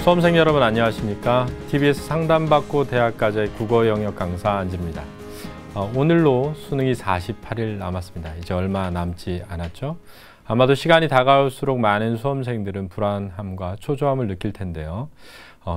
수험생 여러분 안녕하십니까? TBS 상담받고 대학까지의 국어 영역 강사 안지입니다. 오늘로 수능이 48일 남았습니다. 이제 얼마 남지 않았죠? 아마도 시간이 다가올수록 많은 수험생들은 불안함과 초조함을 느낄 텐데요.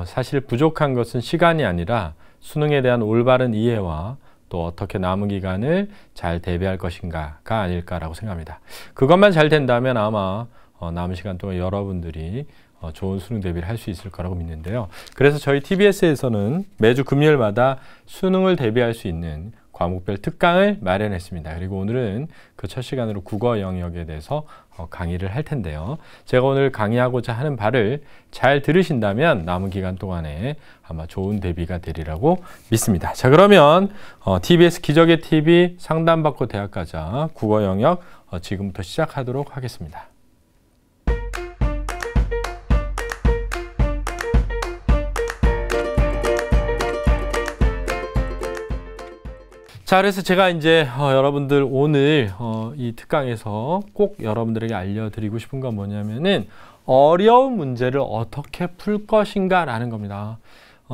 사실 부족한 것은 시간이 아니라 수능에 대한 올바른 이해와 또 어떻게 남은 기간을 잘 대비할 것인가가 아닐까라고 생각합니다. 그것만 잘 된다면 아마 남은 시간 동안 여러분들이 좋은 수능 대비를 할 수 있을 거라고 믿는데요. 그래서 저희 TBS에서는 매주 금요일마다 수능을 대비할 수 있는 과목별 특강을 마련했습니다. 그리고 오늘은 그 첫 시간으로 국어 영역에 대해서 강의를 할 텐데요. 제가 오늘 강의하고자 하는 바를 잘 들으신다면 남은 기간 동안에 아마 좋은 대비가 되리라고 믿습니다. 자, 그러면 TBS 기적의 TV 상담받고 대학가자 국어 영역 지금부터 시작하도록 하겠습니다. 자, 그래서 제가 이제 여러분들 오늘 이 특강에서 꼭 여러분들에게 알려드리고 싶은 건 뭐냐면은 어려운 문제를 어떻게 풀 것인가 라는 겁니다.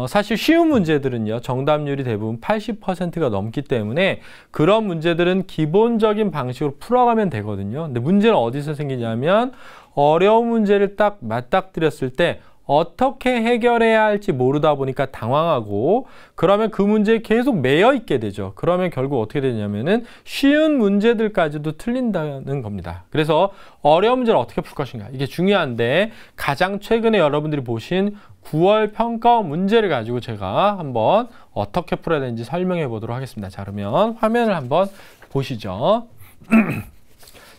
사실 쉬운 문제들은요, 정답률이 대부분 80%가 넘기 때문에 그런 문제들은 기본적인 방식으로 풀어가면 되거든요. 근데 문제는 어디서 생기냐면 어려운 문제를 딱 맞닥뜨렸을 때 어떻게 해결해야 할지 모르다 보니까 당황하고 그러면 그 문제에 계속 매여 있게 되죠. 그러면 결국 어떻게 되냐면은 쉬운 문제들까지도 틀린다는 겁니다. 그래서 어려운 문제를 어떻게 풀 것인가 이게 중요한데 가장 최근에 여러분들이 보신 9월 평가 문제를 가지고 제가 한번 어떻게 풀어야 되는지 설명해 보도록 하겠습니다. 자, 그러면 화면을 한번 보시죠.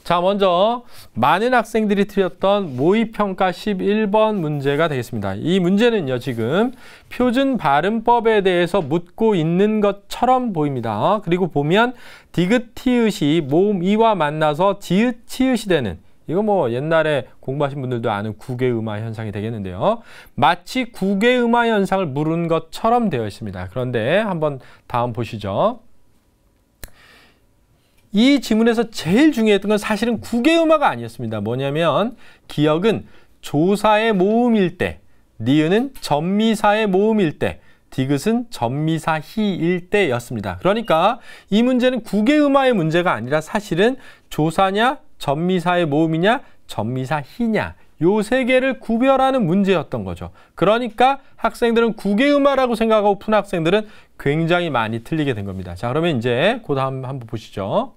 자, 먼저 많은 학생들이 틀렸던 모의평가 11번 문제가 되겠습니다. 이 문제는요, 지금 표준 발음법에 대해서 묻고 있는 것처럼 보입니다. 그리고 보면 디귿, 티읕이 모음 이와 만나서 지읒, 치읓이 되는, 이거 뭐 옛날에 공부하신 분들도 아는 국외음화 현상이 되겠는데요. 마치 국외음화 현상을 물은 것처럼 되어 있습니다. 그런데 한번 다음 보시죠. 이 지문에서 제일 중요했던 건 사실은 국외음화가 아니었습니다. 뭐냐면 기역은 조사의 모음일 때, 니은은 전미사의 모음일 때, 디귿은 전미사 히일 때였습니다. 그러니까 이 문제는 국외음화의 문제가 아니라 사실은 조사냐, 전미사의 모음이냐, 전미사 히냐, 요 세 개를 구별하는 문제였던 거죠. 그러니까 학생들은 국외음화라고 생각하고 푼 학생들은 굉장히 많이 틀리게 된 겁니다. 자, 그러면 이제 그 다음 한번 보시죠.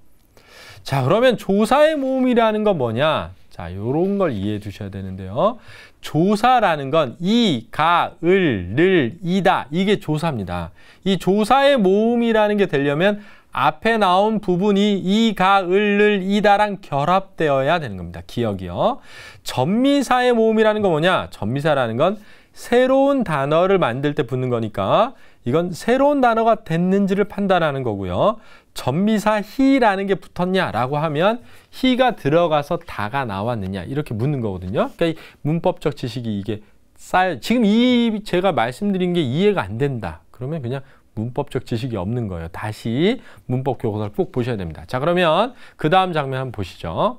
자, 그러면 조사의 모음이라는 건 뭐냐? 자, 요런 걸 이해해 두셔야 되는데요. 조사라는 건 이, 가, 을, 를, 이다. 이게 조사입니다. 이 조사의 모음이라는 게 되려면 앞에 나온 부분이 이, 가, 을, 를, 이다랑 결합되어야 되는 겁니다. 기억이요. 전미사의 모음이라는 건 뭐냐? 전미사라는 건 새로운 단어를 만들 때 붙는 거니까 이건 새로운 단어가 됐는지를 판단하는 거고요. 전미사 히라는 게 붙었냐라고 하면 히가 들어가서 다가 나왔느냐 이렇게 묻는 거거든요. 그러니까 이 문법적 지식이 이게 지금 이 제가 말씀드린 게 이해가 안 된다. 그러면 그냥 문법적 지식이 없는 거예요. 다시 문법 교과서를 꼭 보셔야 됩니다. 자, 그러면 그 다음 장면 한번 보시죠.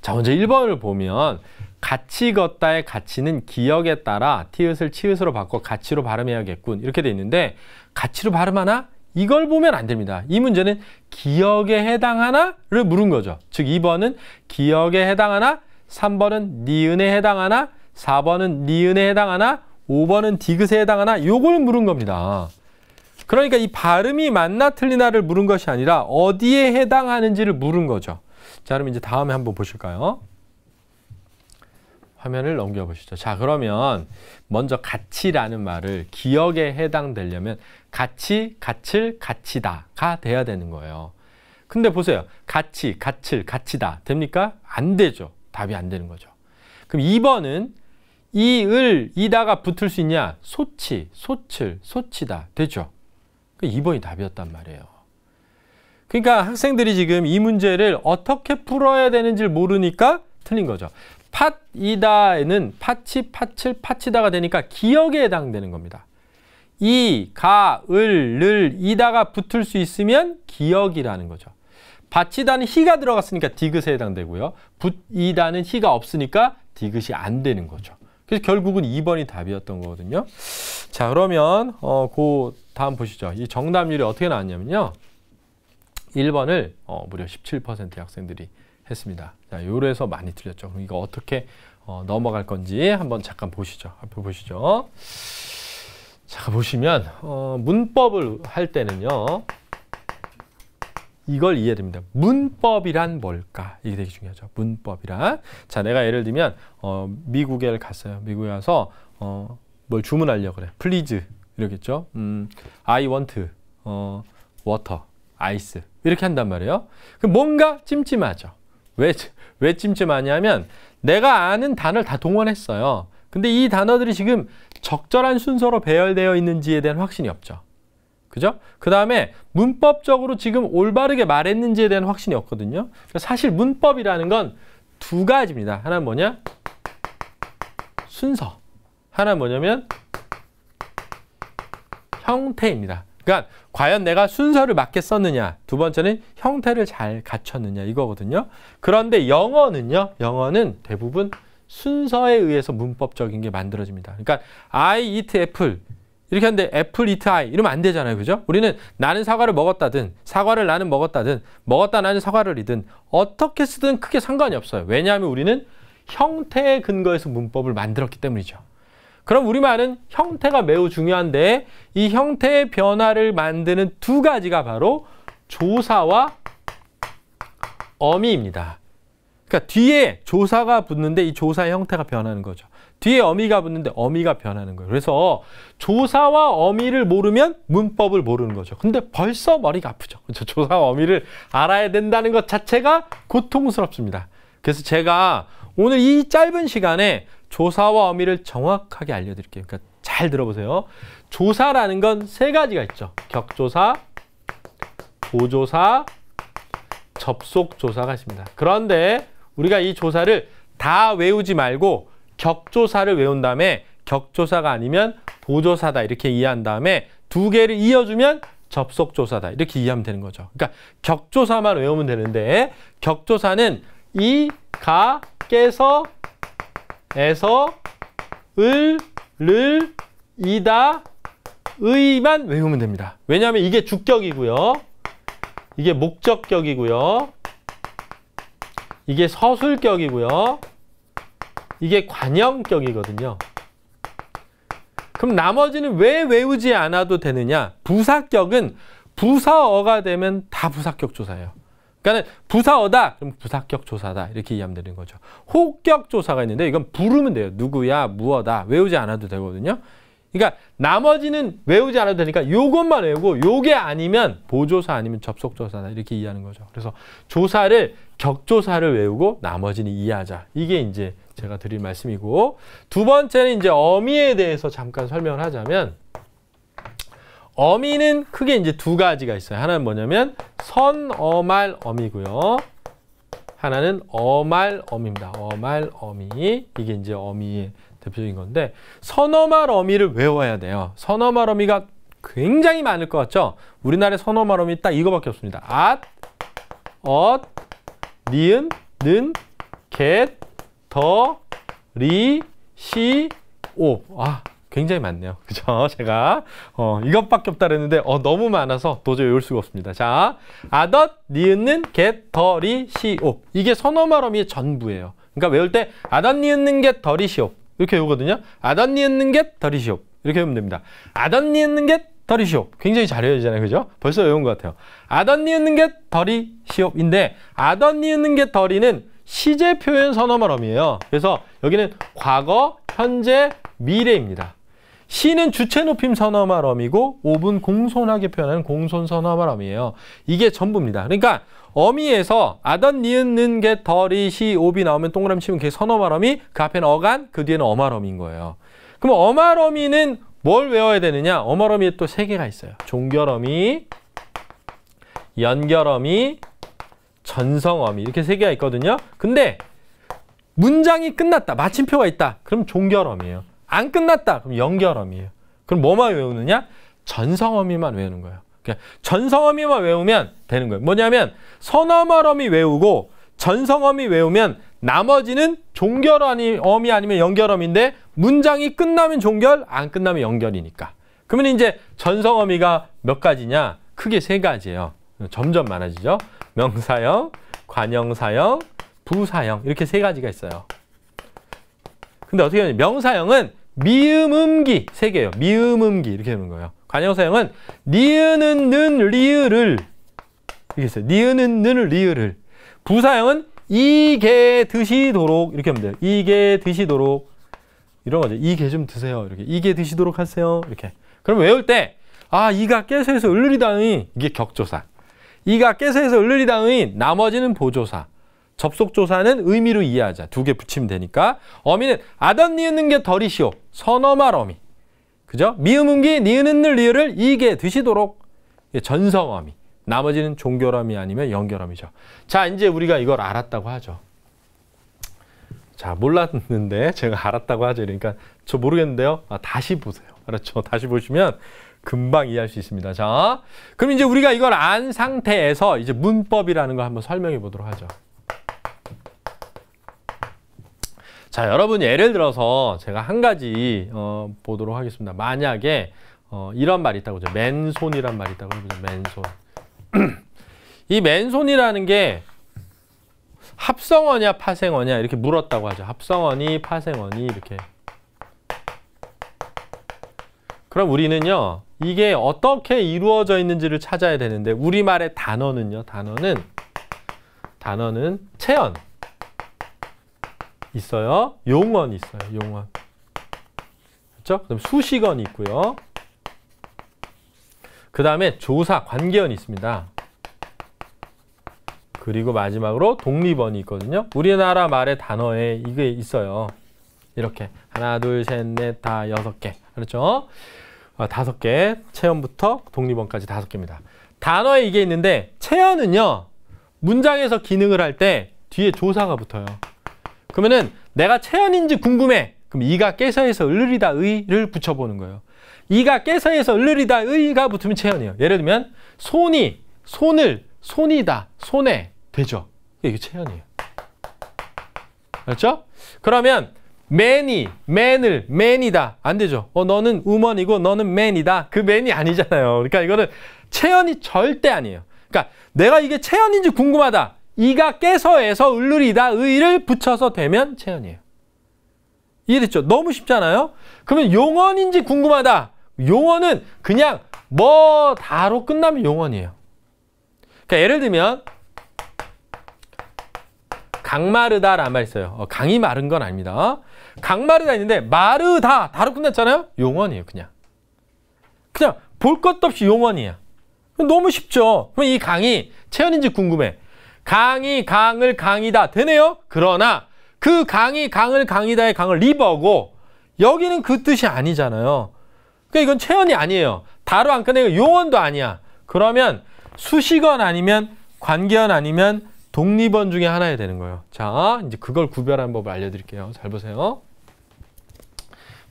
자, 먼저 1번을 보면 같이 걷다의 가치는 기역에 따라 티읕을 치읓으로 바꿔 가치로 발음해야겠군 이렇게 돼 있는데 가치로 발음하나? 이걸 보면 안 됩니다. 이 문제는 기역에 해당하나를 물은 거죠. 즉 2번은 기역에 해당하나, 3번은 니은에 해당하나, 4번은 니은에 해당하나, 5번은 디귿에 해당하나 요걸 물은 겁니다. 그러니까 이 발음이 맞나 틀리나를 물은 것이 아니라 어디에 해당하는지를 물은 거죠. 자, 그럼 이제 다음에 한번 보실까요? 화면을 넘겨보시죠. 자, 그러면 먼저 가치라는 말을 기역에 해당되려면 가치, 가칠, 가치다가 돼야 되는 거예요. 근데 보세요. 가치, 가칠, 가치다 됩니까? 안 되죠. 답이 안 되는 거죠. 그럼 2번은 이, 을, 이다가 붙을 수 있냐? 소치, 소칠, 소치다 되죠. 2번이 답이었단 말이에요. 그러니까 학생들이 지금 이 문제를 어떻게 풀어야 되는지를 모르니까 틀린 거죠. 팥이다에는 파치, 파칠, 파치다가 되니까 기역에 해당되는 겁니다. 이, 가, 을, 를, 이다가 붙을 수 있으면 기역이라는 거죠. 받치다는 히가 들어갔으니까 디귿에 해당되고요. 붙이다는 히가 없으니까 디귿이 안 되는 거죠. 그래서 결국은 2번이 답이었던 거거든요. 자, 그러면 그 다음 보시죠. 이 정답률이 어떻게 나왔냐면요. 1번을 무려 17%의 학생들이 했습니다. 자, 요래서 많이 틀렸죠. 그럼 이거 어떻게 넘어갈 건지 한번 잠깐 보시죠. 앞에 보시죠. 자, 보시면 문법을 할 때는요. 이걸 이해됩니다. 문법이란 뭘까? 이게 되게 중요하죠. 문법이란. 자, 내가 예를 들면 미국에 갔어요. 미국에 와서 뭘 주문하려고 그래. Please 이러겠죠. I want water, ice 이렇게 한단 말이에요. 그럼 뭔가 찜찜하죠. 왜 찜찜하냐면 내가 아는 단어를 다 동원했어요. 근데 이 단어들이 지금 적절한 순서로 배열되어 있는지에 대한 확신이 없죠. 그죠? 그 다음에 문법적으로 지금 올바르게 말했는지에 대한 확신이 없거든요. 사실 문법이라는 건 두 가지입니다. 하나는 뭐냐? 순서. 하나는 뭐냐면 형태입니다. 그러니까 과연 내가 순서를 맞게 썼느냐. 두 번째는 형태를 잘 갖췄느냐 이거거든요. 그런데 영어는요. 영어는 대부분 순서에 의해서 문법적인 게 만들어집니다. 그러니까 I eat apple 이렇게 하는데 애플 이트 아이 이러면 안 되잖아요. 그죠? 우리는 나는 사과를 먹었다든 사과를 나는 먹었다든 먹었다 나는 사과를 이든 어떻게 쓰든 크게 상관이 없어요. 왜냐하면 우리는 형태에 근거해서 문법을 만들었기 때문이죠. 그럼 우리말은 형태가 매우 중요한데 이 형태의 변화를 만드는 두 가지가 바로 조사와 어미입니다. 그러니까 뒤에 조사가 붙는데 이 조사의 형태가 변하는 거죠. 뒤에 어미가 붙는데 어미가 변하는 거예요. 그래서 조사와 어미를 모르면 문법을 모르는 거죠. 근데 벌써 머리가 아프죠. 그렇죠? 조사와 어미를 알아야 된다는 것 자체가 고통스럽습니다. 그래서 제가 오늘 이 짧은 시간에 조사와 어미를 정확하게 알려드릴게요. 그러니까 잘 들어보세요. 조사라는 건 세 가지가 있죠. 격조사, 보조사, 접속조사가 있습니다. 그런데 우리가 이 조사를 다 외우지 말고 격조사를 외운 다음에 격조사가 아니면 보조사다 이렇게 이해한 다음에 두 개를 이어주면 접속조사다 이렇게 이해하면 되는 거죠. 그러니까 격조사만 외우면 되는데 격조사는 이, 가, 깨서, 에서, 을, 를, 이다, 의만 외우면 됩니다. 왜냐하면 이게 주격이고요. 이게 목적격이고요. 이게 서술격이고요. 이게 관형격이거든요. 그럼 나머지는 왜 외우지 않아도 되느냐? 부사격은 부사어가 되면 다 부사격 조사예요. 그러니까 부사어다, 그럼 부사격 조사다 이렇게 이해하면 되는 거죠. 호격 조사가 있는데 이건 부르면 돼요. 누구야, 무엇다 외우지 않아도 되거든요. 그러니까 나머지는 외우지 않아도 되니까 요것만 외우고 요게 아니면 보조사 아니면 접속조사다 이렇게 이해하는 거죠. 그래서 조사를 격조사를 외우고 나머지는 이해하자. 이게 이제 제가 드릴 말씀이고 두 번째는 이제 어미에 대해서 잠깐 설명을 하자면 어미는 크게 이제 두 가지가 있어요. 하나는 뭐냐면 선어말 어미고요. 하나는 어말 어미입니다. 어말 어미. 이게 이제 어미의 대표적인 건데 선어말 어미를 외워야 돼요. 선어말 어미가 굉장히 많을 것 같죠? 우리나라의 선어말 어미 딱 이거밖에 없습니다. 앗, 엇, 니은, 는, 겟, 더, 리, 시, 오. 굉장히 많네요. 그죠? 제가 이것밖에 없다 그랬는데 너무 많아서 도저히 외울 수가 없습니다. 자, 아덧, 니은는, 겟, 더, 리, 시, 오. 이게 선어말 어미의 전부예요. 그러니까 외울 때 아덧, 니은는, 겟, 더, 리, 시, 오. 이렇게 외우거든요. 아덧, 니은는, 겟, 더, 리, 시, 오. 이렇게 외우면 됩니다. 아덧, 니은는, 겟, 더, 리, 시, 오. 굉장히 잘 외워지잖아요. 그죠? 벌써 외운 것 같아요. 아덧, 니은는, 겟, 더, 리, 시, 오인데 아덧, 니은는, 겟, 더, 리는 시제 표현 선어말 어미예요. 그래서 여기는 과거, 현재, 미래입니다. 시는 주체 높임 선어말 어미고 옵은 공손하게 표현하는 공손 선어말 어미예요. 이게 전부입니다. 그러니까 어미에서 아덧, 니은, 는, 겟, 더, 리, 시, 옵이 나오면 동그라미 치면 그게 선어말 어미, 그 앞에는 어간, 그 뒤에는 어말 어미인 거예요. 그럼 어말 어미는 뭘 외워야 되느냐? 어말 어미에 또 세 개가 있어요. 종결 어미, 연결 어미, 전성 어미 이렇게 세 개가 있거든요. 근데 문장이 끝났다. 마침표가 있다. 그럼 종결 어미예요. 안 끝났다. 그럼 연결 어미예요. 그럼 뭐만 외우느냐? 전성 어미만 외우는 거예요. 그러니까 전성 어미만 외우면 되는 거예요. 뭐냐면 선어말 어미 외우고 전성 어미 외우면 나머지는 종결 어미 아니면 연결 어미인데 문장이 끝나면 종결, 안 끝나면 연결이니까. 그러면 이제 전성어미가 몇 가지냐? 크게 세 가지예요. 점점 많아지죠. 명사형, 관형사형, 부사형 이렇게 세 가지가 있어요. 근데 어떻게 하냐면 명사형은 미음, 음기 세 개예요. 미음, 음기 이렇게 되는 거예요. 관형사형은 니은은, 는, 리을을 이렇게 있어요. 니은은, 는, 리을을. 부사형은 이게 드시도록 이렇게 하면 돼요. 이게 드시도록 이런 거죠. 이게 좀 드세요. 이렇게 이게 드시도록 하세요. 이렇게. 그럼 외울 때 이가 깨서에서 을르리다의 이게 격조사. 이가 깨서에서 을르리다의 나머지는 보조사. 접속조사는 의미로 이해하자. 두 개 붙이면 되니까. 어미는 아던 니은는 게 덜이시오. 선어말 어미. 그죠? 미음, 음기, 니은은, 늘, 리을을 이게 드시도록. 전성어미. 나머지는 종결어미 아니면 연결어미죠. 자, 이제 우리가 이걸 알았다고 하죠. 자, 몰랐는데 제가 알았다고 하죠. 그러니까 저 모르겠는데요. 다시 보세요. 알았죠? 다시 보시면 금방 이해할 수 있습니다. 자, 그럼 이제 우리가 이걸 안 상태에서 이제 문법이라는 걸 한번 설명해 보도록 하죠. 자, 여러분 예를 들어서 제가 한 가지 보도록 하겠습니다. 만약에 이런 말이 있다고 하죠. 맨손이란 말이 있다고 하죠. 맨손. 이 맨손이라는 게 합성어냐 파생어냐 이렇게 물었다고 하죠. 합성어니 파생어니 이렇게. 그럼 우리는요. 이게 어떻게 이루어져 있는지를 찾아야 되는데 우리말의 단어는요. 단어는 체언 있어요. 용언 있어요. 용언. 그렇죠? 그럼 수식어는 있고요. 그 다음에 조사, 관계어는 있습니다. 그리고 마지막으로 독립어는 있거든요. 우리나라 말의 단어에 이게 있어요. 이렇게 하나, 둘, 셋, 넷, 다 6개. 그렇죠? 5개. 체언부터 독립어까지 5개입니다. 단어에 이게 있는데 체언은요. 문장에서 기능을 할 때 뒤에 조사가 붙어요. 그러면은 내가 체언인지 궁금해. 그럼 이가 깨서에서 을르리다 의를 붙여보는 거예요. 이가 깨서에서 을르리다 의가 붙으면 체언이에요. 예를 들면 손이, 손을, 손이다, 손에 되죠. 이게 체언이에요. 그렇죠? 그러면 맨이, 맨을, 맨이다. 안 되죠. 너는 우먼이고 너는 맨이다. 그 맨이 아니잖아요. 그러니까 이거는 체언이 절대 아니에요. 그러니까 내가 이게 체언인지 궁금하다. 이가 깨서에서 을르리다 의를 붙여서 되면 체언이에요. 이해됐죠? 너무 쉽잖아요? 그러면 용언인지 궁금하다. 용언은 그냥 뭐 다로 끝나면 용언이에요. 그러니까 예를 들면 강마르다라는 말 있어요. 강이 마른 건 아닙니다. 강마르다 있는데 마르다 다로 끝났잖아요. 용언이에요. 그냥 볼 것도 없이 용언이야. 너무 쉽죠. 그럼 이 강이 체언인지 궁금해. 강이 강을 강이다 되네요. 그러나 그 강이 강을 강이다의 강을 리버고 여기는 그 뜻이 아니잖아요. 그러니까 이건 체언이 아니에요. 다로 안 끝내고 용언도 아니야. 그러면 수식언 아니면 관계언 아니면 독립언 중에 하나야 되는 거예요. 자, 이제 그걸 구별하는 법을 알려드릴게요. 잘 보세요.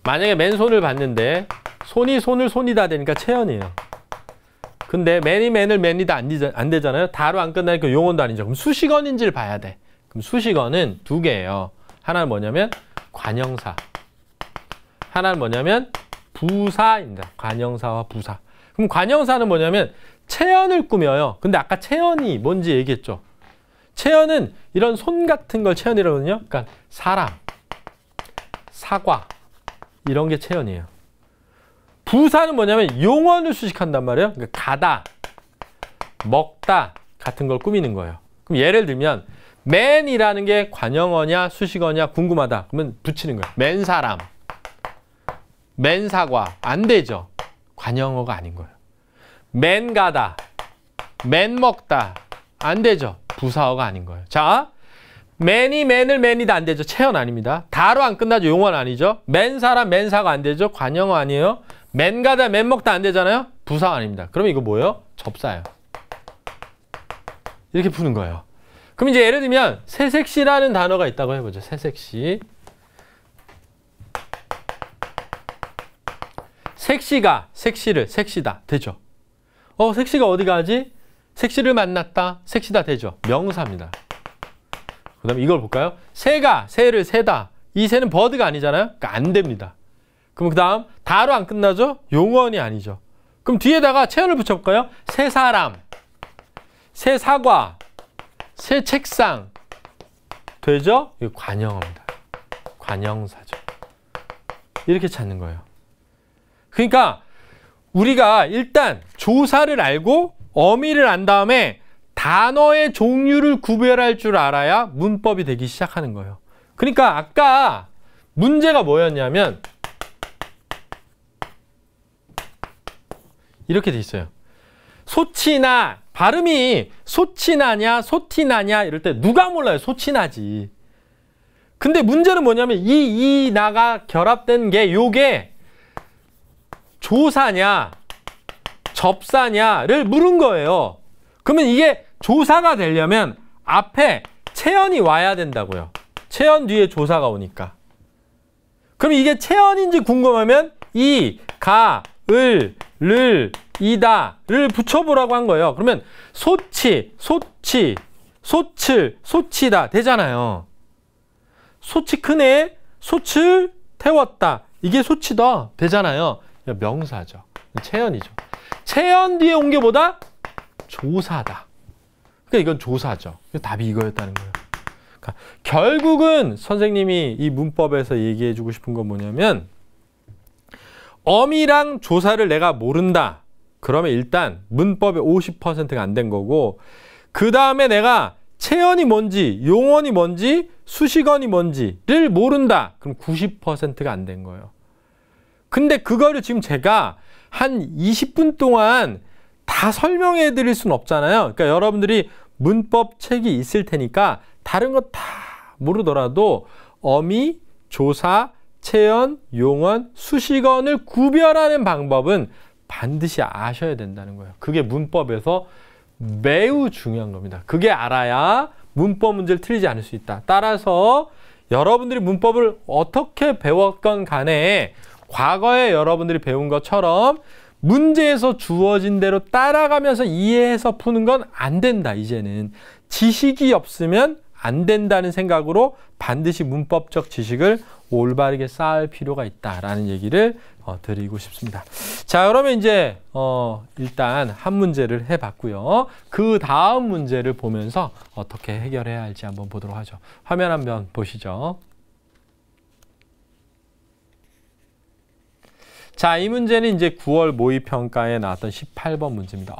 만약에 맨손을 봤는데 손이 손을 손이다 되니까 체언이에요. 근데 맨이 맨을 맨이다 안 되잖아요. 다로 안 끝나니까 용언도 아니죠. 그럼 수식언인지를 봐야 돼. 그럼 수식어는 2개예요. 하나는 뭐냐면 관형사. 하나는 뭐냐면 부사입니다. 관형사와 부사. 그럼 관형사는 뭐냐면 체언을 꾸며요. 근데 아까 체언이 뭔지 얘기했죠. 체언은 이런 손 같은 걸 체언이라고 하거든요. 그러니까 사람, 사과 이런 게 체언이에요. 부사는 뭐냐면 용언을 수식한단 말이에요. 그러니까 가다, 먹다 같은 걸 꾸미는 거예요. 그럼 예를 들면 맨이라는 게 관형어냐 수식어냐 궁금하다. 그러면 붙이는 거예요. 맨 사람, 맨 사과 안 되죠. 관형어가 아닌 거예요. 맨 가다, 맨 먹다 안 되죠. 부사어가 아닌 거예요. 자, 맨이 맨을 맨이다 안 되죠. 체언 아닙니다. 다로 안 끝나죠. 용언 아니죠. 맨 사람, 맨 사과 안 되죠. 관형어 아니에요. 맨 가다, 맨 먹다 안 되잖아요. 부사 아닙니다. 그러면 이거 뭐예요? 접사예요. 이렇게 푸는 거예요. 그럼 이제 예를 들면 새색시라는 단어가 있다고 해보죠. 새색시. 색시가 색시를 색시다 되죠. 색시가 어디 가지? 색시를 만났다. 색시다 되죠. 명사입니다. 그 다음에 이걸 볼까요? 새가 새를 세다. 이 새는 버드가 아니잖아요. 그러니까 안 됩니다. 그럼 그 다음 다로 안 끝나죠? 용언이 아니죠. 그럼 뒤에다가 체언을 붙여볼까요? 새 사람, 새 사과, 새 책상. 되죠? 이거 관형어입니다. 관형사죠. 이렇게 찾는 거예요. 그러니까 우리가 일단 조사를 알고 어미를 안 다음에 단어의 종류를 구별할 줄 알아야 문법이 되기 시작하는 거예요. 그러니까 아까 문제가 뭐였냐면 이렇게 돼 있어요. 소치나, 발음이 소치나냐 소티나냐 이럴 때 누가 몰라요. 소치나지. 근데 문제는 뭐냐면 이 나가 결합된 게 요게 조사냐 접사냐를 물은 거예요. 그러면 이게 조사가 되려면 앞에 체언이 와야 된다고요. 체언 뒤에 조사가 오니까. 그럼 이게 체언인지 궁금하면 이, 가, 을, 를, 이다를 붙여보라고 한 거예요. 그러면 소치, 소치, 소칠, 소치다 되잖아요. 소치 크네, 소칠 태웠다. 이게 소치다 되잖아요. 명사죠. 체언이죠. 체언 뒤에 온 게 뭐다? 조사다. 그러니까 이건 조사죠. 답이 이거였다는 거예요. 그러니까 결국은 선생님이 이 문법에서 얘기해 주고 싶은 건 뭐냐면 어미랑 조사를 내가 모른다. 그러면 일단 문법의 50%가 안 된 거고 그 다음에 내가 체언이 뭔지 용언이 뭔지 수식어이 뭔지를 모른다. 그럼 90%가 안 된 거예요. 근데 그거를 지금 제가 한 20분 동안 다 설명해 드릴 수는 없잖아요. 그러니까 여러분들이 문법 책이 있을 테니까 다른 거 다 모르더라도 어미, 조사, 체언, 용언, 수식어를 구별하는 방법은 반드시 아셔야 된다는 거예요. 그게 문법에서 매우 중요한 겁니다. 그게 알아야 문법 문제를 틀리지 않을 수 있다. 따라서 여러분들이 문법을 어떻게 배웠건 간에 과거에 여러분들이 배운 것처럼 문제에서 주어진 대로 따라가면서 이해해서 푸는 건 안 된다. 이제는 지식이 없으면 안 된다는 생각으로 반드시 문법적 지식을 올바르게 쌓을 필요가 있다라는 얘기를 드리고 싶습니다. 자, 그러면 이제 일단 한 문제를 해봤고요. 그 다음 문제를 보면서 어떻게 해결해야 할지 한번 보도록 하죠. 화면 한번 보시죠. 자, 이 문제는 이제 9월 모의평가에 나왔던 18번 문제입니다.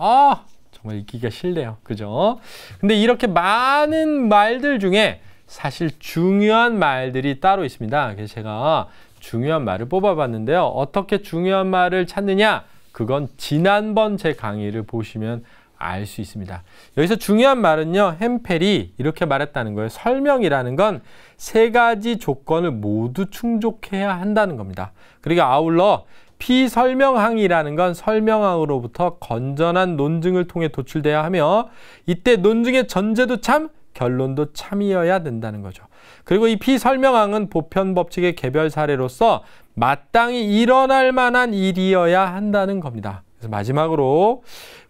정말 읽기가 싫네요. 그죠? 근데 이렇게 많은 말들 중에 사실 중요한 말들이 따로 있습니다. 그래서 제가 중요한 말을 뽑아봤는데요. 어떻게 중요한 말을 찾느냐? 그건 지난번 제 강의를 보시면 알 수 있습니다. 여기서 중요한 말은요. 햄펠이 이렇게 말했다는 거예요. 설명이라는 건 세 가지 조건을 모두 충족해야 한다는 겁니다. 그리고 아울러 피설명항이라는 건 설명항으로부터 건전한 논증을 통해 도출돼야 하며 이때 논증의 전제도 참, 결론도 참이어야 된다는 거죠. 그리고 이 피설명항은 보편법칙의 개별 사례로서 마땅히 일어날 만한 일이어야 한다는 겁니다. 그래서 마지막으로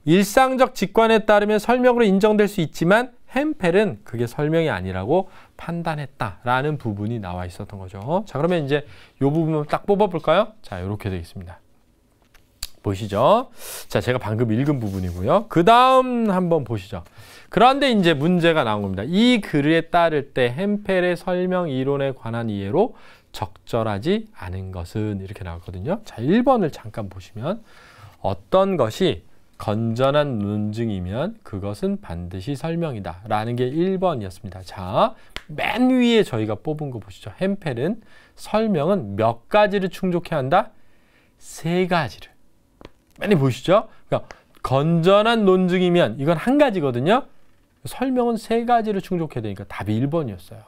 일상적 직관에 따르면 설명으로 인정될 수 있지만 햄펠은 그게 설명이 아니라고 판단했다라는 부분이 나와 있었던 거죠. 자, 그러면 이제 이 부분을 딱 뽑아볼까요? 자, 이렇게 되어 있습니다. 보시죠. 자, 제가 방금 읽은 부분이고요. 그 다음 한번 보시죠. 그런데 이제 문제가 나온 겁니다. 이 글에 따를 때 햄펠의 설명 이론에 관한 이해로 적절하지 않은 것은 이렇게 나왔거든요. 자, 1번을 잠깐 보시면 어떤 것이 건전한 논증이면 그것은 반드시 설명이다 라는 게 1번이었습니다. 자, 맨 위에 저희가 뽑은 거 보시죠. 햄펠은 설명은 몇 가지를 충족해야 한다? 3가지를. 맨 위에 보시죠. 그러니까 건전한 논증이면 이건 한 가지거든요. 설명은 3가지를 충족해야 되니까 답이 1번이었어요.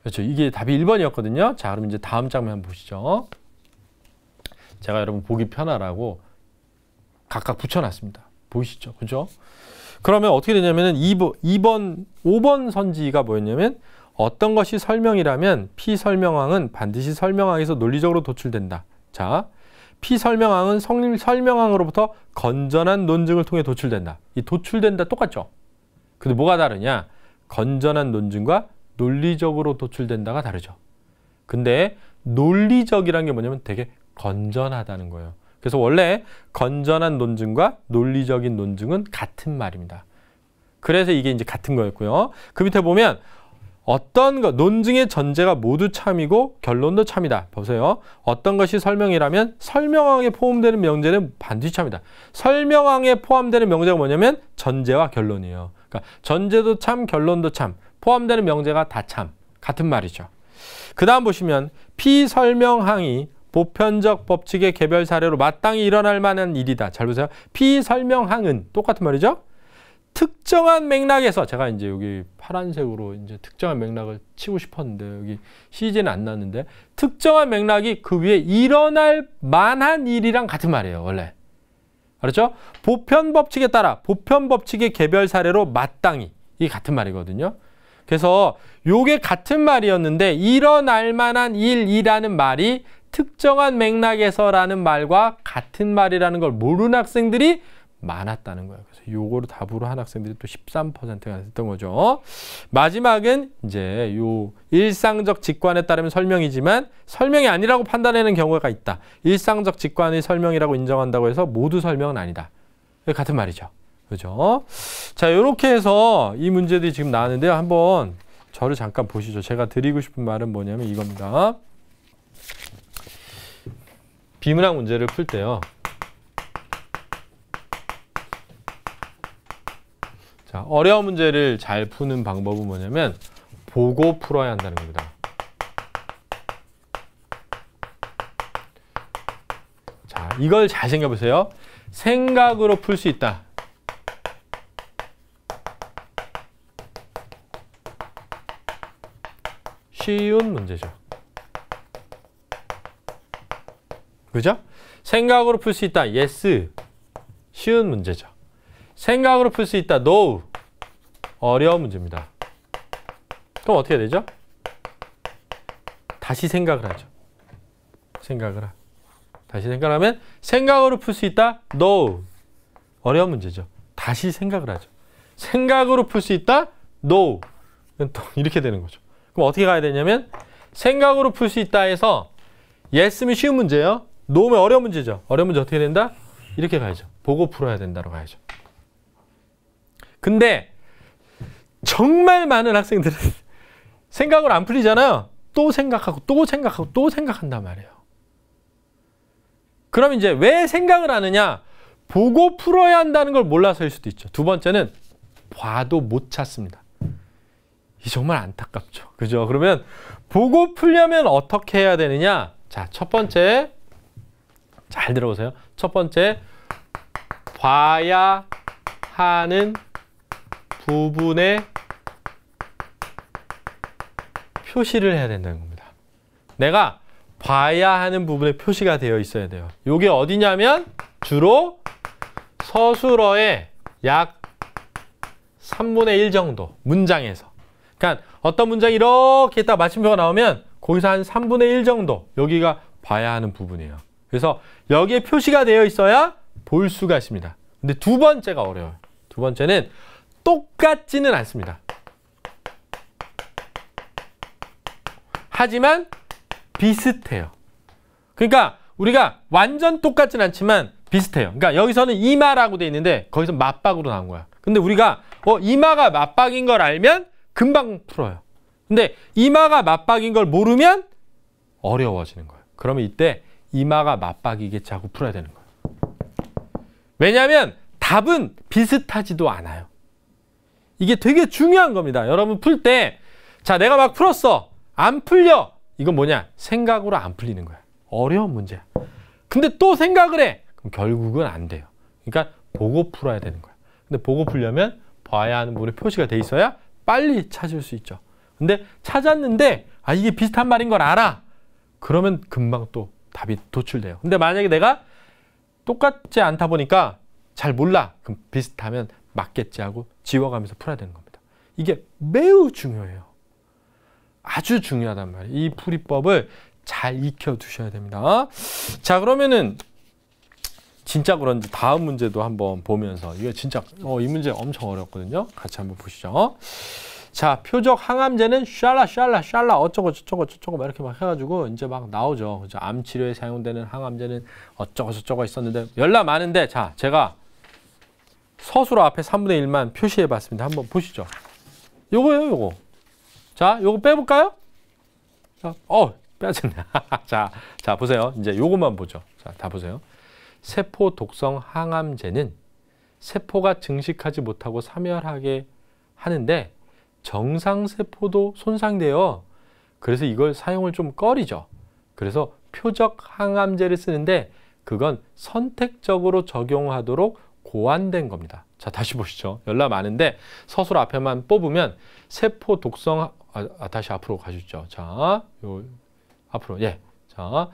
그렇죠. 이게 답이 1번이었거든요. 자, 그럼 이제 다음 장면 한번 보시죠. 제가 여러분 보기 편하라고 각각 붙여놨습니다. 보이시죠? 그죠? 그러면 어떻게 되냐면은 5번 선지가 뭐였냐면 어떤 것이 설명이라면 피설명항은 반드시 설명항에서 논리적으로 도출된다. 자, 피설명항은 설명항으로부터 건전한 논증을 통해 도출된다. 이 도출된다 똑같죠? 근데 뭐가 다르냐? 건전한 논증과 논리적으로 도출된다가 다르죠. 근데 논리적이라는 게 뭐냐면 되게 건전하다는 거예요. 그래서 원래 건전한 논증과 논리적인 논증은 같은 말입니다. 그래서 이게 이제 같은 거였고요. 그 밑에 보면 어떤 것, 논증의 전제가 모두 참이고 결론도 참이다. 보세요. 어떤 것이 설명이라면 설명항에 포함되는 명제는 반드시 참이다. 설명항에 포함되는 명제가 뭐냐면 전제와 결론이에요. 그러니까 전제도 참, 결론도 참, 포함되는 명제가 다 참. 같은 말이죠. 그 다음 보시면 피설명항이 보편적 법칙의 개별 사례로 마땅히 일어날 만한 일이다. 잘 보세요. 피설명항은 똑같은 말이죠. 특정한 맥락에서 제가 이제 여기 파란색으로 이제 특정한 맥락을 치고 싶었는데 여기 CG는 안 나왔는데 특정한 맥락이 그 위에 일어날 만한 일이랑 같은 말이에요. 원래. 알았죠? 보편 법칙에 따라 보편 법칙의 개별 사례로 마땅히 이게 같은 말이거든요. 그래서 요게 같은 말이었는데 일어날 만한 일이라는 말이 특정한 맥락에서라는 말과 같은 말이라는 걸 모르는 학생들이 많았다는 거예요. 그래서 요거를 답으로 한 학생들이 또 13%가 됐던 거죠. 마지막은 이제 요 일상적 직관에 따르면 설명이지만 설명이 아니라고 판단하는 경우가 있다. 일상적 직관이 설명이라고 인정한다고 해서 모두 설명은 아니다. 같은 말이죠. 그죠? 자, 요렇게 해서 이 문제들이 지금 나왔는데요. 한번 저를 잠깐 보시죠. 제가 드리고 싶은 말은 뭐냐면 이겁니다. 비문학 문제를 풀 때요. 자, 어려운 문제를 잘 푸는 방법은 뭐냐면 보고 풀어야 한다는 겁니다. 자, 이걸 잘 생각해 보세요. 생각으로 풀 수 있다. 쉬운 문제죠. 그죠? 생각으로 풀 수 있다. yes. 쉬운 문제죠. 생각으로 풀 수 있다. no. 어려운 문제입니다. 그럼 어떻게 되죠? 다시 생각을 하죠. 다시 생각을 하면 생각으로 풀 수 있다. no. 어려운 문제죠. 다시 생각을 하죠. 생각으로 풀 수 있다. no. 또 이렇게 되는 거죠. 그럼 어떻게 가야 되냐면 생각으로 풀 수 있다 해서 yes면 쉬운 문제예요. no면 어려운 문제죠. 어려운 문제 어떻게 된다? 이렇게 가야죠. 보고 풀어야 된다로 가야죠. 근데 정말 많은 학생들은 생각을 안 풀리잖아요. 또 생각하고 또 생각하고 또 생각한단 말이에요. 그럼 이제 왜 생각을 하느냐? 보고 풀어야 한다는 걸 몰라서일 수도 있죠. 두 번째는 봐도 못 찾습니다. 이 정말 안타깝죠. 그죠? 그러면 보고 풀려면 어떻게 해야 되느냐? 자, 첫 번째 잘 들어보세요. 첫 번째 봐야 하는 부분에 표시를 해야 된다는 겁니다. 내가 봐야 하는 부분에 표시가 되어 있어야 돼요. 이게 어디냐면 주로 서술어의 약 3분의 1 정도 문장에서. 그러니까 어떤 문장이 이렇게 있다가 마침표가 나오면 거기서 한 3분의 1 정도 여기가 봐야 하는 부분이에요. 그래서 여기에 표시가 되어 있어야 볼 수가 있습니다. 근데 두 번째가 어려워요. 두 번째는 똑같지는 않습니다. 하지만 비슷해요. 그러니까 우리가 완전 똑같진 않지만 비슷해요. 그러니까 여기서는 이마라고 돼 있는데 거기서 맞박으로 나온 거야. 근데 우리가 이마가 맞박인 걸 알면 금방 풀어요. 근데 이마가 맞박인 걸 모르면 어려워지는 거예요. 그러면 이때 이마가 맞박이겠지 하고 풀어야 되는 거예요. 왜냐하면 답은 비슷하지도 않아요. 이게 되게 중요한 겁니다. 여러분 풀 때 자, 내가 막 풀었어. 안 풀려. 이건 뭐냐? 생각으로 안 풀리는 거야. 어려운 문제야. 근데 또 생각을 해. 그럼 결국은 안 돼요. 그러니까 보고 풀어야 되는 거야. 근데 보고 풀려면 봐야 하는 부분에 표시가 돼 있어야 빨리 찾을 수 있죠. 근데 찾았는데 이게 비슷한 말인 걸 알아. 그러면 금방 또 답이 도출돼요. 근데 만약에 내가 똑같지 않다 보니까 잘 몰라. 그럼 비슷하면 맞겠지 하고 지워가면서 풀어야 되는 겁니다. 이게 매우 중요해요. 아주 중요하단 말이에요. 이 풀이법을 잘 익혀두셔야 됩니다. 자, 그러면은 진짜 그런지 다음 문제도 한번 보면서 이게 진짜 이 문제 엄청 어렵거든요. 같이 한번 보시죠. 자, 표적 항암제는 샬라 어쩌고 저쩌고 막 이렇게 막 해가지고 이제 막 나오죠. 그죠? 암 치료에 사용되는 항암제는 어쩌고 저쩌고 있었는데 열나 많은데, 자, 제가 서술어 앞에 3분의 1만 표시해 봤습니다. 한번 보시죠. 요거예요, 요거. 자, 요거 빼볼까요? 자, 빼졌네. 자, 보세요. 이제 요것만 보죠. 자, 다 보세요. 세포 독성 항암제는 세포가 증식하지 못하고 사멸하게 하는데 정상세포도 손상돼요. 그래서 이걸 사용을 좀 꺼리죠. 그래서 표적 항암제를 쓰는데 그건 선택적으로 적용하도록 고안된 겁니다. 자, 다시 보시죠. 열나 많은데 서술 앞에만 뽑으면 세포 독성 다시 앞으로 가주죠. 자, 요 앞으로 자,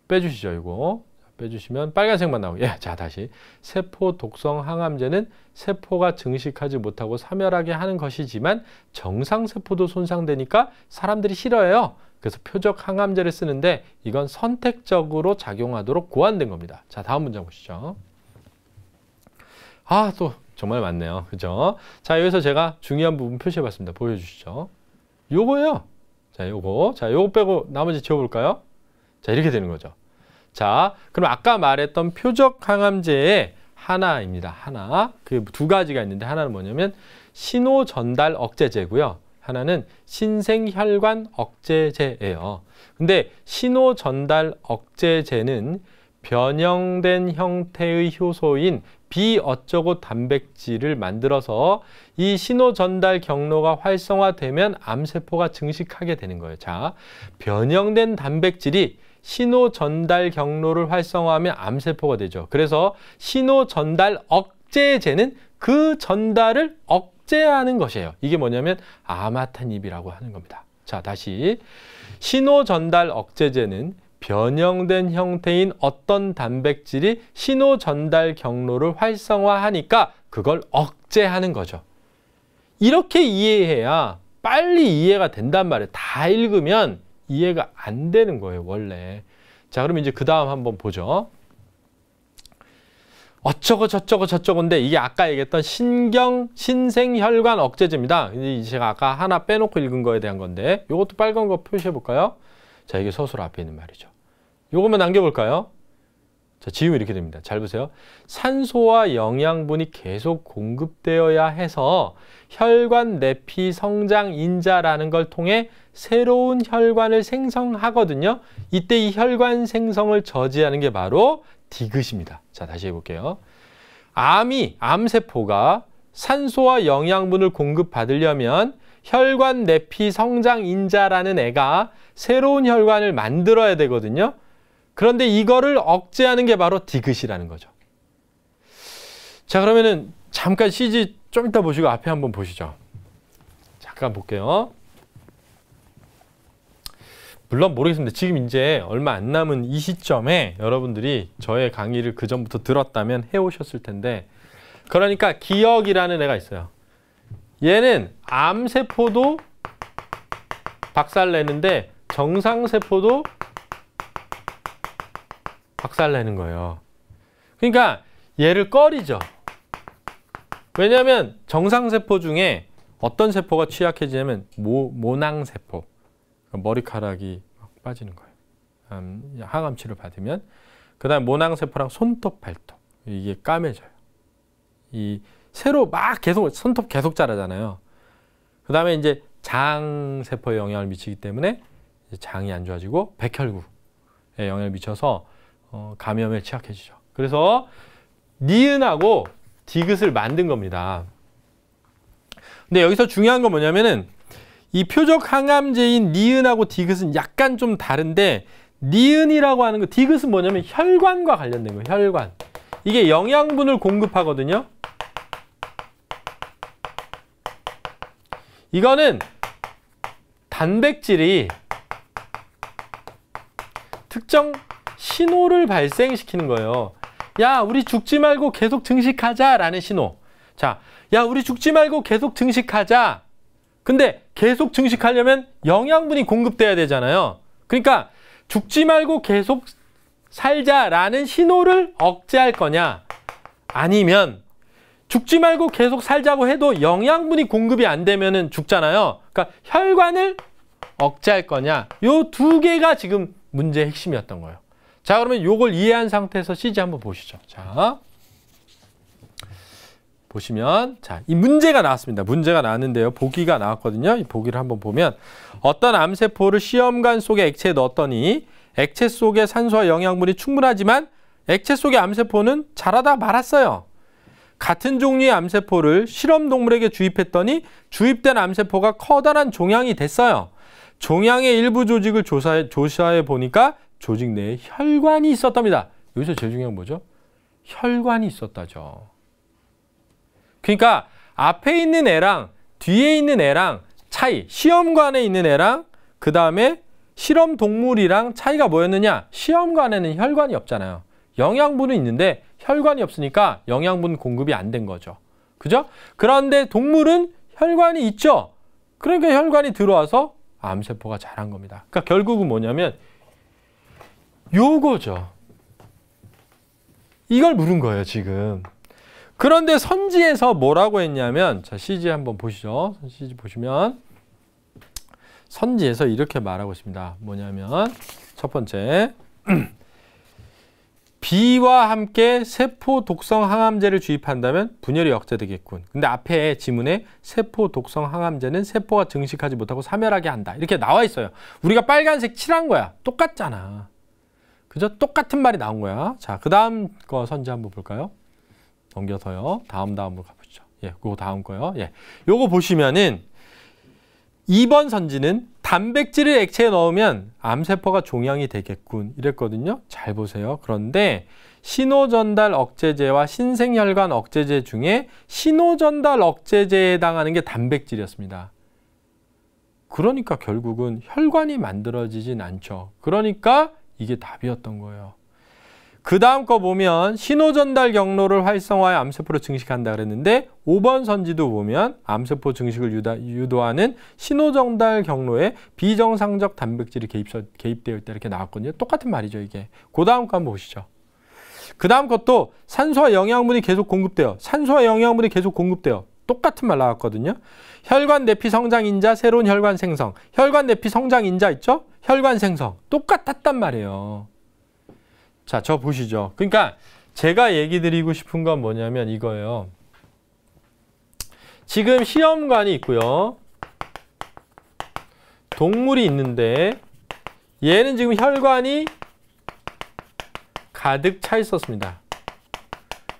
빼주시죠. 이거 빼주시면 빨간색만 나오고 자, 다시 세포 독성 항암제는 세포가 증식하지 못하고 사멸하게 하는 것이지만 정상세포도 손상되니까 사람들이 싫어해요. 그래서 표적 항암제를 쓰는데 이건 선택적으로 작용하도록 고안된 겁니다. 자, 다음 문장 보시죠. 또 정말 많네요. 그죠? 자, 여기서 제가 중요한 부분 표시해봤습니다. 보여주시죠. 요거예요. 자, 요거 빼고 나머지 지워볼까요? 자, 이렇게 되는 거죠. 자, 그럼 아까 말했던 표적 항암제의 하나입니다. 하나. 그 두 가지가 있는데 하나는 뭐냐면 신호 전달 억제제고요. 하나는 신생혈관 억제제예요. 근데 신호 전달 억제제는 변형된 형태의 효소인 비어쩌고 단백질을 만들어서 이 신호 전달 경로가 활성화되면 암세포가 증식하게 되는 거예요. 자, 변형된 단백질이 신호 전달 경로를 활성화하면 암세포가 되죠. 그래서 신호 전달 억제제는 그 전달을 억제하는 것이에요. 이게 뭐냐면 아마타닙이라고 하는 겁니다. 자, 다시 신호 전달 억제제는 변형된 형태인 어떤 단백질이 신호 전달 경로를 활성화하니까 그걸 억제하는 거죠. 이렇게 이해해야 빨리 이해가 된단 말이에요. 다 읽으면 이해가 안 되는 거예요, 원래. 자, 그럼 이제 그 다음 한번 보죠. 어쩌고 저쩌고인데 이게 아까 얘기했던 신생혈관 억제제입니다. 제가 아까 하나 빼놓고 읽은 거에 대한 건데 이것도 빨간 거 표시해 볼까요? 자, 이게 서술 앞에 있는 말이죠. 요것만 남겨볼까요? 자, 지우면 이렇게 됩니다. 잘 보세요. 산소와 영양분이 계속 공급되어야 해서 혈관 내피 성장 인자라는 걸 통해 새로운 혈관을 생성하거든요. 이때 이 혈관 생성을 저지하는 게 바로 디귿입니다. 자, 다시 해볼게요. 암세포가 산소와 영양분을 공급받으려면 혈관 내피 성장 인자라는 애가 새로운 혈관을 만들어야 되거든요. 그런데 이거를 억제하는 게 바로 디귿이라는 거죠. 자, 그러면은 잠깐 CG 좀 이따 보시고 앞에 한번 보시죠. 잠깐 볼게요. 물론 모르겠습니다. 지금 이제 얼마 안 남은 이 시점에 여러분들이 저의 강의를 그 전부터 들었다면 해오셨을 텐데, 그러니까 기억이라는 애가 있어요. 얘는 암세포도 박살내는데 정상세포도 박살내는 거예요. 그러니까 얘를 꺼리죠. 왜냐하면 정상세포 중에 어떤 세포가 취약해지냐면 모낭세포. 머리카락이 막 빠지는 거예요. 항암치를 받으면. 그 다음에 모낭세포랑 손톱, 발톱. 이게 까매져요. 이 새로 막 계속 손톱 계속 자라잖아요. 그 다음에 이제 장세포에 영향을 미치기 때문에 장이 안 좋아지고 백혈구에 영향을 미쳐서 감염에 취약해지죠. 그래서 니은하고 디귿을 만든 겁니다. 근데 여기서 중요한 건 뭐냐면은 이 표적 항암제인 니은하고 디귿은 약간 좀 다른데, 니은이라고 하는 거, 디귿은 뭐냐면 혈관과 관련된 거예요. 혈관. 이게 영양분을 공급하거든요. 이거는 단백질이 특정 신호를 발생시키는 거예요. 야, 우리 죽지 말고 계속 증식하자 라는 신호. 자, 야, 우리 죽지 말고 계속 증식하자. 근데 계속 증식하려면 영양분이 공급돼야 되잖아요. 그러니까 죽지 말고 계속 살자라는 신호를 억제할 거냐, 아니면 죽지 말고 계속 살자고 해도 영양분이 공급이 안 되면은 죽잖아요. 그러니까 혈관을 억제할 거냐. 요 두 개가 지금 문제의 핵심이었던 거예요. 자, 그러면 요걸 이해한 상태에서 CG 한번 보시죠. 자, 보시면 자, 이 문제가 나왔습니다. 문제가 나왔는데요. 보기가 나왔거든요. 이 보기를 한번 보면 어떤 암세포를 시험관 속에 액체에 넣었더니 액체 속에 산소와 영양분이 충분하지만 액체 속의 암세포는 자라다 말았어요. 같은 종류의 암세포를 실험동물에게 주입했더니 주입된 암세포가 커다란 종양이 됐어요. 종양의 일부 조직을 조사해 보니까 조직 내에 혈관이 있었답니다. 여기서 제일 중요한 건 뭐죠? 혈관이 있었다죠. 그러니까 앞에 있는 애랑 뒤에 있는 애랑 차이, 시험관에 있는 애랑 그 다음에 실험 동물이랑 차이가 뭐였느냐? 시험관에는 혈관이 없잖아요. 영양분은 있는데 혈관이 없으니까 영양분 공급이 안 된 거죠. 그죠? 그런데 동물은 혈관이 있죠. 그러니까 혈관이 들어와서 암세포가 자란 겁니다. 그러니까 결국은 뭐냐면 요거죠. 이걸 물은 거예요, 지금. 그런데 선지에서 뭐라고 했냐면, 자, CG 한번 보시죠. CG 보시면 선지에서 이렇게 말하고 있습니다. 뭐냐면 첫 번째, B와 함께 세포 독성 항암제를 주입한다면 분열이 억제되겠군. 근데 앞에 지문에 세포 독성 항암제는 세포가 증식하지 못하고 사멸하게 한다. 이렇게 나와 있어요. 우리가 빨간색 칠한 거야. 똑같잖아. 그죠? 똑같은 말이 나온 거야. 자, 그 다음 거 선지 한번 볼까요? 넘겨서요. 다음으로 가보시죠. 예, 그거 다음 거요. 예, 요거 보시면은 2번 선지는 단백질을 액체에 넣으면 암세포가 종양이 되겠군 이랬거든요. 잘 보세요. 그런데 신호전달 억제제와 신생혈관 억제제 중에 신호전달 억제제에 해당하는 게 단백질이었습니다. 그러니까 결국은 혈관이 만들어지진 않죠. 그러니까 이게 답이었던 거예요. 그 다음 거 보면 신호전달 경로를 활성화해 암세포를 증식한다 그랬는데 5번 선지도 보면 암세포 증식을 유도하는 신호전달 경로에 비정상적 단백질이 개입되어 있다 이렇게 나왔거든요. 똑같은 말이죠, 이게. 그 다음 거 한번 보시죠. 그 다음 것도 산소와 영양분이 계속 공급돼요. 산소와 영양분이 계속 공급돼요. 똑같은 말 나왔거든요. 혈관 내피 성장 인자, 새로운 혈관 생성. 혈관 내피 성장 인자 있죠? 혈관 생성. 똑같았단 말이에요. 자, 저 보시죠. 그러니까 제가 얘기 드리고 싶은 건 뭐냐면 이거예요. 지금 시험관이 있고요. 동물이 있는데 얘는 지금 혈관이 가득 차 있었습니다.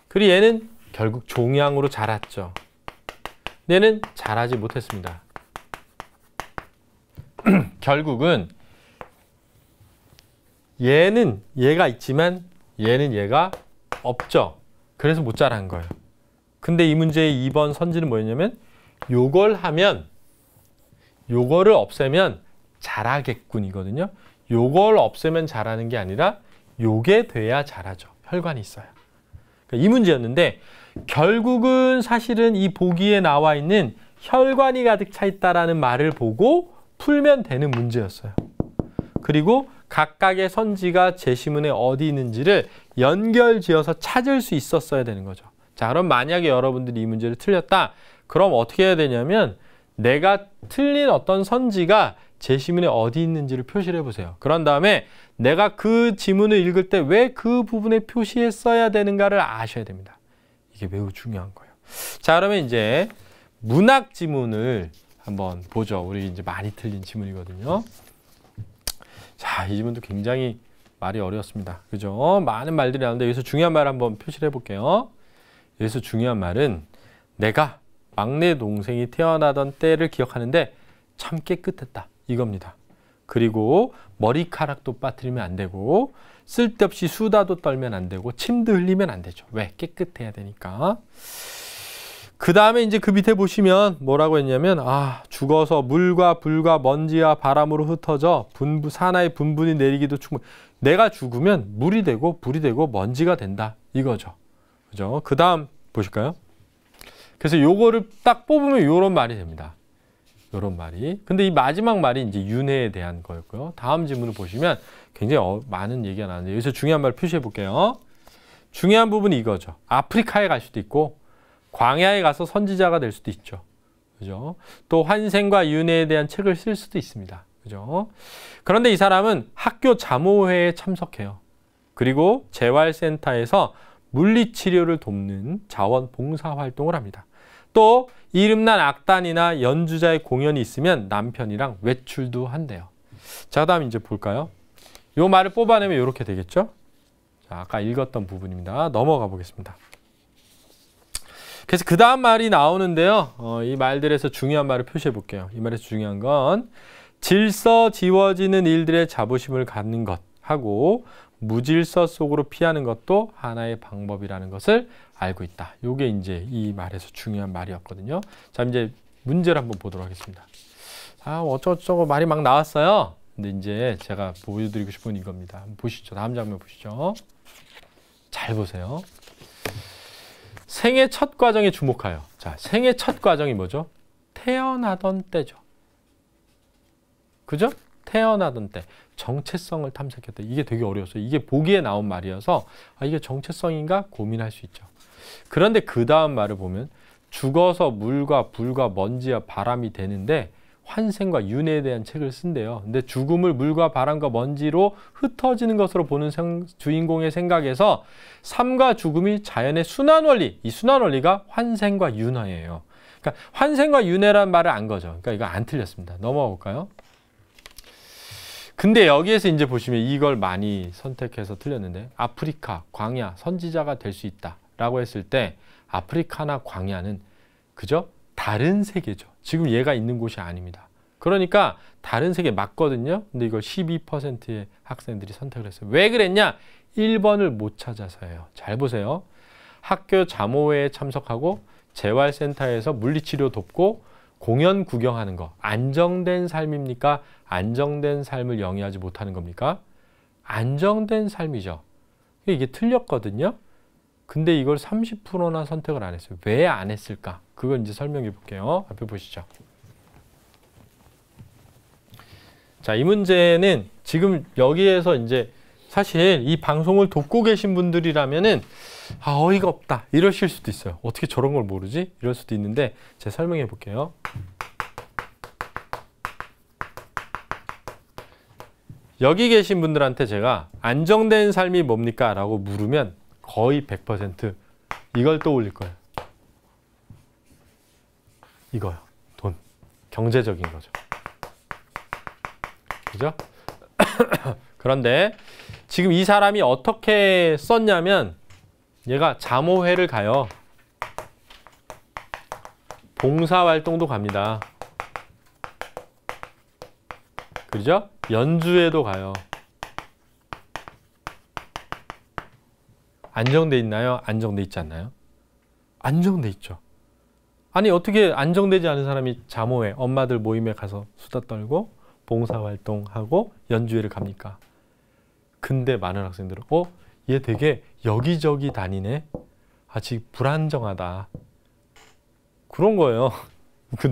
그리고 얘는 결국 종양으로 자랐죠. 얘는 자라지 못했습니다. 결국은 얘는 얘가 있지만 얘는 얘가 없죠. 그래서 못 자란 거예요. 근데 이 문제의 2번 선지는 뭐였냐면 요걸 하면 요거를 없애면 자라겠군이거든요. 요걸 없애면 자라는 게 아니라 요게 돼야 자라죠. 혈관이 있어야. 그러니까 이 문제였는데 결국은 사실은 이 보기에 나와 있는 혈관이 가득 차 있다라는 말을 보고 풀면 되는 문제였어요. 그리고 각각의 선지가 제시문에 어디 있는지를 연결지어서 찾을 수 있었어야 되는 거죠. 자, 그럼 만약에 여러분들이 이 문제를 틀렸다. 그럼 어떻게 해야 되냐면 내가 틀린 어떤 선지가 제시문에 어디 있는지를 표시를 해보세요. 그런 다음에 내가 그 지문을 읽을 때 왜 그 부분에 표시했어야 되는가를 아셔야 됩니다. 이게 매우 중요한 거예요. 자, 그러면 이제 문학 지문을 한번 보죠. 우리 이제 많이 틀린 지문이거든요. 자, 이 지문도 굉장히 말이 어려웠습니다. 그죠? 많은 말들이 나오는데 여기서 중요한 말 한번 표시를 해볼게요. 여기서 중요한 말은 내가 막내 동생이 태어나던 때를 기억하는데 참 깨끗했다. 이겁니다. 그리고 머리카락도 빠뜨리면 안 되고 쓸데없이 수다도 떨면 안 되고 침도 흘리면 안 되죠. 왜? 깨끗해야 되니까. 그 다음에 이제 그 밑에 보시면 뭐라고 했냐면 죽어서 물과 불과 먼지와 바람으로 흩어져 산하의 분분이 내리기도 충분히. 내가 죽으면 물이 되고 불이 되고 먼지가 된다. 이거죠. 그죠? 그 다음 보실까요? 그래서 요거를 딱 뽑으면 요런 말이 됩니다. 요런 말이. 근데 이 마지막 말이 이제 윤회에 대한 거였고요. 다음 지문을 보시면 굉장히 많은 얘기가 나는데 여기서 중요한 말 표시해 볼게요. 중요한 부분이 이거죠. 아프리카에 갈 수도 있고 광야에 가서 선지자가 될 수도 있죠. 그죠? 또 환생과 윤회에 대한 책을 쓸 수도 있습니다. 그죠? 그런데 이 사람은 학교 자모회에 참석해요. 그리고 재활센터에서 물리치료를 돕는 자원봉사 활동을 합니다. 또 이름난 악단이나 연주자의 공연이 있으면 남편이랑 외출도 한대요. 자, 그다음 이제 볼까요? 요 말을 뽑아내면 이렇게 되겠죠? 자, 아까 읽었던 부분입니다. 넘어가 보겠습니다. 그래서 그 다음 말이 나오는데요. 이 말들에서 중요한 말을 표시해 볼게요. 이 말에서 중요한 건 질서 지워지는 일들의 자부심을 갖는 것 하고 무질서 속으로 피하는 것도 하나의 방법이라는 것을 알고 있다. 요게 이제 이 말에서 중요한 말이었거든요. 자, 이제 문제를 한번 보도록 하겠습니다. 어쩌고저쩌고 말이 막 나왔어요. 근데 이제 제가 보여드리고 싶은 이겁니다. 한번 보시죠. 다음 장면 보시죠. 잘 보세요. 생애 첫 과정에 주목하여. 자, 생애 첫 과정이 뭐죠? 태어나던 때죠. 그죠? 태어나던 때. 정체성을 탐색했다. 이게 되게 어려웠어요. 이게 보기에 나온 말이어서 이게 정체성인가 고민할 수 있죠. 그런데 그 다음 말을 보면 죽어서 물과 불과 먼지와 바람이 되는데 환생과 윤회에 대한 책을 쓴대요. 근데 죽음을 물과 바람과 먼지로 흩어지는 것으로 보는 주인공의 생각에서 삶과 죽음이 자연의 순환 원리, 이 순환 원리가 환생과 윤회예요. 그러니까 환생과 윤회란 말을 안 거죠. 그러니까 이거 안 틀렸습니다. 넘어가 볼까요? 근데 여기에서 이제 보시면 이걸 많이 선택해서 틀렸는데 아프리카, 광야, 선지자가 될 수 있다 라고 했을 때 아프리카나 광야는 그죠? 다른 세계죠. 지금 얘가 있는 곳이 아닙니다. 그러니까 다른 세계 맞거든요. 근데 이걸 12%의 학생들이 선택을 했어요. 왜 그랬냐? 1번을 못 찾아서예요. 잘 보세요. 학교 자모회에 참석하고 재활센터에서 물리치료 돕고 공연 구경하는 거. 안정된 삶입니까? 안정된 삶을 영위하지 못하는 겁니까? 안정된 삶이죠. 이게 틀렸거든요. 근데 이걸 30%나 선택을 안 했어요. 왜 안 했을까? 그걸 이제 설명해 볼게요. 앞에 보시죠. 자, 이 문제는 지금 여기에서 이제 사실 이 방송을 돕고 계신 분들이라면은 어이가 없다 이러실 수도 있어요. 어떻게 저런 걸 모르지? 이럴 수도 있는데 제가 설명해 볼게요. 여기 계신 분들한테 제가 안정된 삶이 뭡니까? 라고 물으면 거의 100% 이걸 떠올릴 거예요. 이거요. 돈. 경제적인 거죠. 그죠? 그런데 지금 이 사람이 어떻게 썼냐면 얘가 자모회를 가요. 봉사활동도 갑니다. 그죠? 연주회도 가요. 안정돼 있나요? 안정돼 있지 않나요? 안정돼 있죠. 아니 어떻게 안정되지 않은 사람이 자모회, 엄마들 모임에 가서 수다 떨고 봉사활동하고 연주회를 갑니까? 근데 많은 학생들은 얘 되게 여기저기 다니네. 아직 불안정하다. 그런 거예요.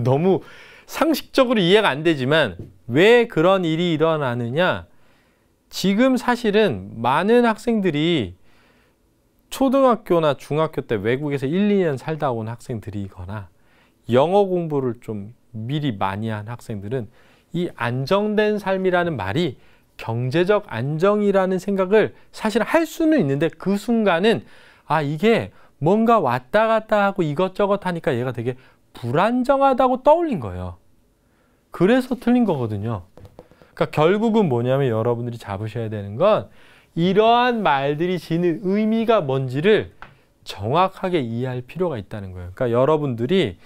너무 상식적으로 이해가 안 되지만 왜 그런 일이 일어나느냐? 지금 사실은 많은 학생들이 초등학교나 중학교 때 외국에서 1, 2년 살다 온 학생들이거나 영어 공부를 좀 미리 많이 한 학생들은 이 안정된 삶이라는 말이 경제적 안정이라는 생각을 사실 할 수는 있는데 그 순간은 이게 뭔가 왔다 갔다 하고 이것저것 하니까 얘가 되게 불안정하다고 떠올린 거예요. 그래서 틀린 거거든요. 그러니까 결국은 뭐냐면 여러분들이 잡으셔야 되는 건 이러한 말들이 지닌 의미가 뭔지를 정확하게 이해할 필요가 있다는 거예요. 그러니까 여러분들이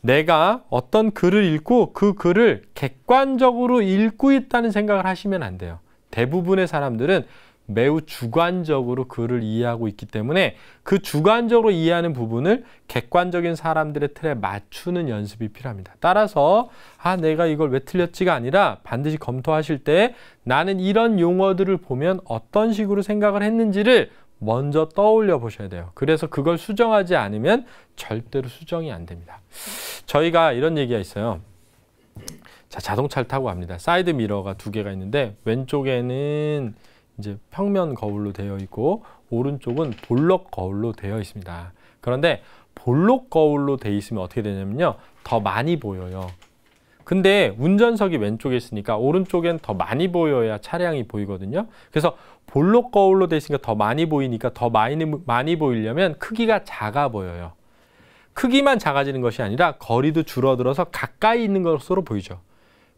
내가 어떤 글을 읽고 그 글을 객관적으로 읽고 있다는 생각을 하시면 안 돼요. 대부분의 사람들은 매우 주관적으로 글을 이해하고 있기 때문에 그 주관적으로 이해하는 부분을 객관적인 사람들의 틀에 맞추는 연습이 필요합니다. 따라서 내가 이걸 왜 틀렸지가 아니라 반드시 검토하실 때 나는 이런 용어들을 보면 어떤 식으로 생각을 했는지를 먼저 떠올려 보셔야 돼요. 그래서 그걸 수정하지 않으면 절대로 수정이 안 됩니다. 저희가 이런 얘기가 있어요. 자, 자동차를 타고 갑니다. 사이드 미러가 2개가 있는데 왼쪽에는 이제 평면 거울로 되어 있고 오른쪽은 볼록 거울로 되어 있습니다. 그런데 볼록 거울로 돼 있으면 어떻게 되냐면요. 더 많이 보여요. 근데 운전석이 왼쪽에 있으니까 오른쪽엔 더 많이 보여야 차량이 보이거든요. 그래서 볼록 거울로 돼 있으니까 더 많이 보이니까 더 많이 보이려면 크기가 작아 보여요. 크기만 작아지는 것이 아니라 거리도 줄어들어서 가까이 있는 것으로 보이죠.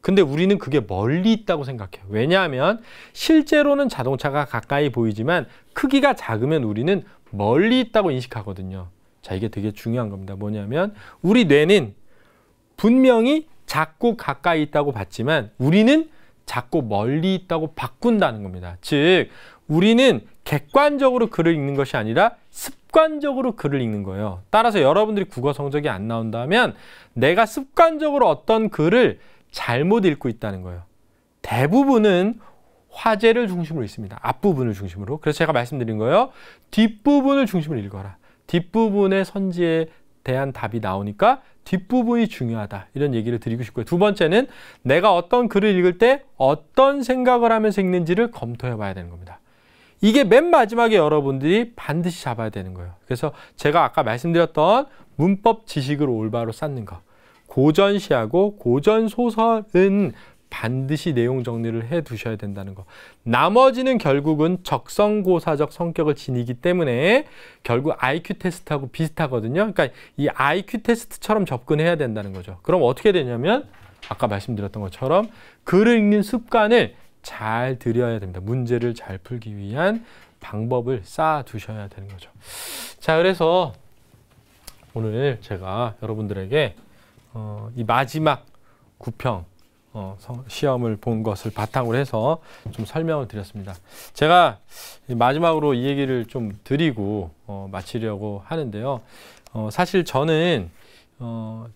근데 우리는 그게 멀리 있다고 생각해요. 왜냐하면 실제로는 자동차가 가까이 보이지만 크기가 작으면 우리는 멀리 있다고 인식하거든요. 자, 이게 되게 중요한 겁니다. 뭐냐면 우리 뇌는 분명히 작고 가까이 있다고 봤지만 우리는 작고 멀리 있다고 바꾼다는 겁니다. 즉, 우리는 객관적으로 글을 읽는 것이 아니라 습관적으로 글을 읽는 거예요. 따라서 여러분들이 국어 성적이 안 나온다면 내가 습관적으로 어떤 글을 잘못 읽고 있다는 거예요. 대부분은 화제를 중심으로 읽습니다. 앞부분을 중심으로. 그래서 제가 말씀드린 거예요. 뒷부분을 중심으로 읽어라. 뒷부분의 선지에 대한 답이 나오니까 뒷부분이 중요하다. 이런 얘기를 드리고 싶고요. 두 번째는 내가 어떤 글을 읽을 때 어떤 생각을 하면서 읽는지를 검토해 봐야 되는 겁니다. 이게 맨 마지막에 여러분들이 반드시 잡아야 되는 거예요. 그래서 제가 아까 말씀드렸던 문법 지식을 올바로 쌓는 것. 고전시하고 고전소설은 반드시 내용 정리를 해 두셔야 된다는 거. 나머지는 결국은 적성고사적 성격을 지니기 때문에 결국 IQ 테스트하고 비슷하거든요. 그러니까 이 IQ 테스트처럼 접근해야 된다는 거죠. 그럼 어떻게 되냐면 아까 말씀드렸던 것처럼 글을 읽는 습관을 잘 들여야 됩니다. 문제를 잘 풀기 위한 방법을 쌓아 두셔야 되는 거죠. 자, 그래서 오늘 제가 여러분들에게 이 마지막 구평 시험을 본 것을 바탕으로 해서 좀 설명을 드렸습니다. 제가 마지막으로 이 얘기를 좀 드리고 마치려고 하는데요. 사실 저는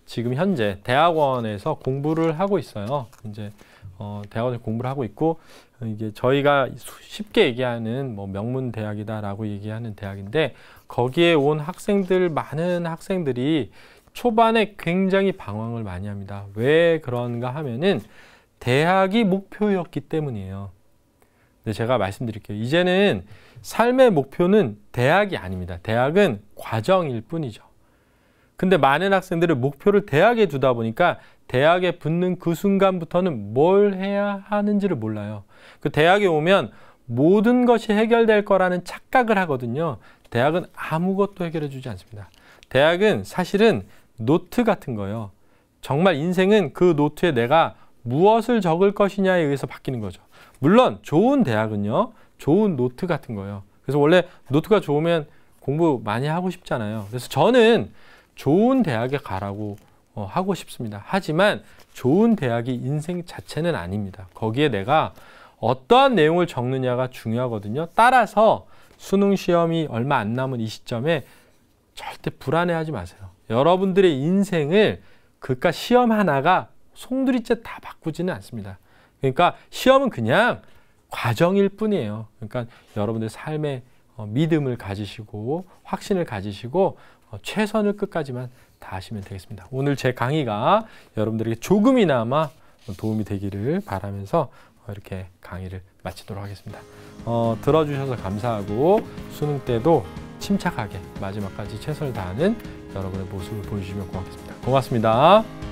지금 현재 대학원에서 공부를 하고 있어요. 이제 대학원에서 공부를 하고 있고 이게 저희가 쉽게 얘기하는 뭐 명문 대학이다라고 얘기하는 대학인데 거기에 온 학생들 많은 학생들이 초반에 굉장히 방황을 많이 합니다. 왜 그런가 하면은 대학이 목표였기 때문이에요. 근데 제가 말씀드릴게요. 이제는 삶의 목표는 대학이 아닙니다. 대학은 과정일 뿐이죠. 근데 많은 학생들은 목표를 대학에 두다 보니까 대학에 붙는 그 순간부터는 뭘 해야 하는지를 몰라요. 그 대학에 오면 모든 것이 해결될 거라는 착각을 하거든요. 대학은 아무것도 해결해 주지 않습니다. 대학은 사실은 노트 같은 거예요. 정말 인생은 그 노트에 내가 무엇을 적을 것이냐에 의해서 바뀌는 거죠. 물론 좋은 대학은요, 좋은 노트 같은 거예요. 그래서 원래 노트가 좋으면 공부 많이 하고 싶잖아요. 그래서 저는 좋은 대학에 가라고 하고 싶습니다. 하지만 좋은 대학이 인생 자체는 아닙니다. 거기에 내가 어떠한 내용을 적느냐가 중요하거든요. 따라서 수능 시험이 얼마 안 남은 이 시점에 절대 불안해하지 마세요. 여러분들의 인생을 그깟 시험 하나가 송두리째 다 바꾸지는 않습니다. 그러니까 시험은 그냥 과정일 뿐이에요. 그러니까 여러분들 삶에 믿음을 가지시고 확신을 가지시고 최선을 끝까지만 다하시면 되겠습니다. 오늘 제 강의가 여러분들에게 조금이나마 도움이 되기를 바라면서 이렇게 강의를 마치도록 하겠습니다. 들어주셔서 감사하고 수능 때도 침착하게 마지막까지 최선을 다하는 여러분의 모습을 보여주시면 고맙겠습니다. 고맙습니다.